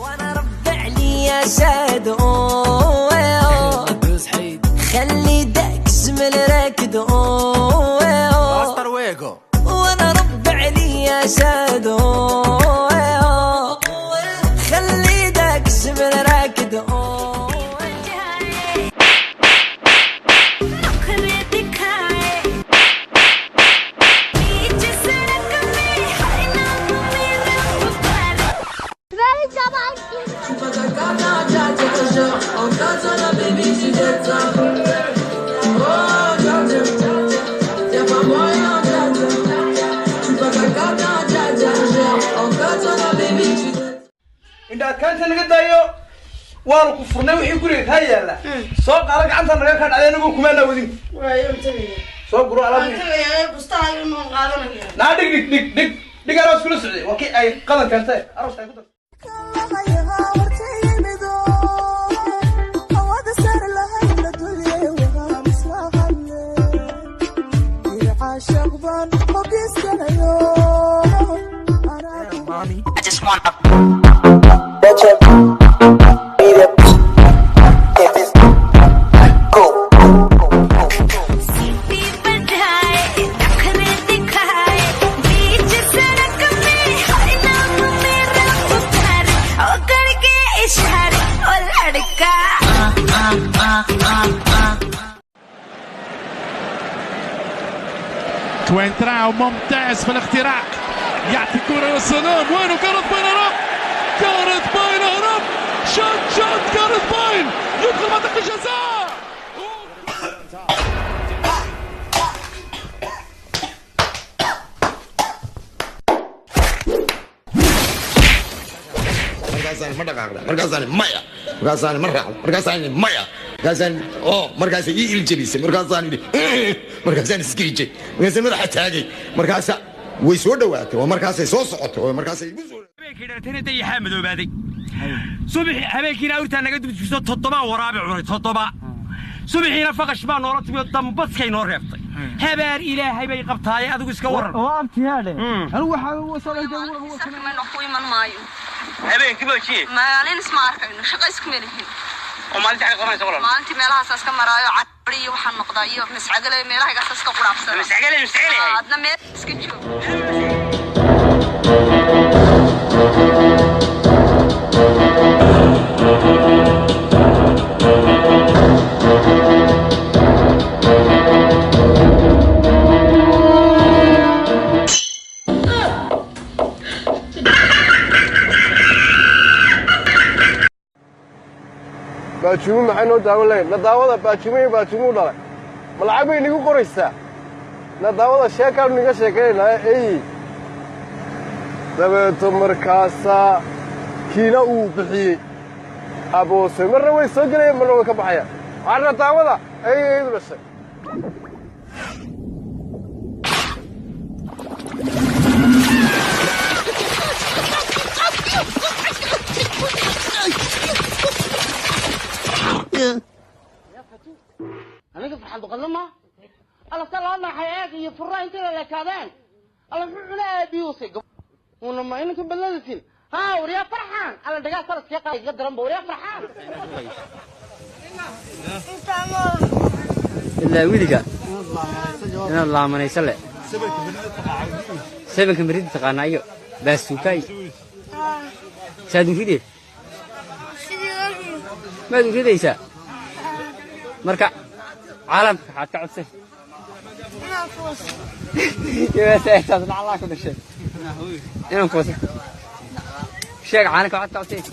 وانا ربع لي يا سادو خلي داكس من راكد وانا ربع لي يا سادو خلي داكس من راكد إذا كانت نقدر وارك فرنا ويقول لك هيا لا سوق على قعنت أنا كان علينا بكم أنا ودي سوق برو على لا دق أنا أسكت سعي وكي أي قدر كانت أروح أقول I just want a توينتراو ممتاز في الاختراق يعطي كرة للسلام وينه كارث باين هرب كارث باين هرب شوت كارث باين يدخل منطقة الجزاء مركزان مركز الجليس مركزان سكيجي مركزان مدح تاجي مركز ويسو دواته ومركز سو سقطه ومركز كده تاني حامد وبادي صبح habeenkiina awrta naga dubisoo 7 waraabic cunay 7 subaxiina faqash baan noo ratay dambaskay noo reebtay habaar ilaahay bay qabtaay adigu iska waran waa amtiyaade anigu waxa uu soo leeyahay huwa kana ku iman maayo habeenkii baa maalin isma arkayno shaqo isku melihin oo maalinta ay qabanayso walaal maalintii meelahaas iska maraayo cadri iyo waxaan noqdaa iyo mas'agale meelaha iga iska quraabsan mas'agale adna meel iska joog baajumu maxay noo daawan lahayn nadaawada baajumu dhalay ma lacag bay nigu qoraysaa nadaawada sheekaan niga sheekaynaa dabeeto markaasaa kiina uu bixiyey aboose marna way soo gelayaan marna way ka baxayaan waxaa nadaawada aydu dhashay أنا فرحان بقلما الله تعالى ما حياك يفرح أنت ولا كذان الله فرحنا بيوسك ولما إنك بلدتين ها وريا فرحان الله دقا صار سياقة يقدرن بوريا فرحان إلا ويدك أنا الله ما يسلع سبك مريض تقانا أيوه بس سوكاي سادم في دي ما دم في دي سا مركع عالم حتى عدسه يا سيد الله الله كل شيء انا فوز شيخ عانك حتى عدسه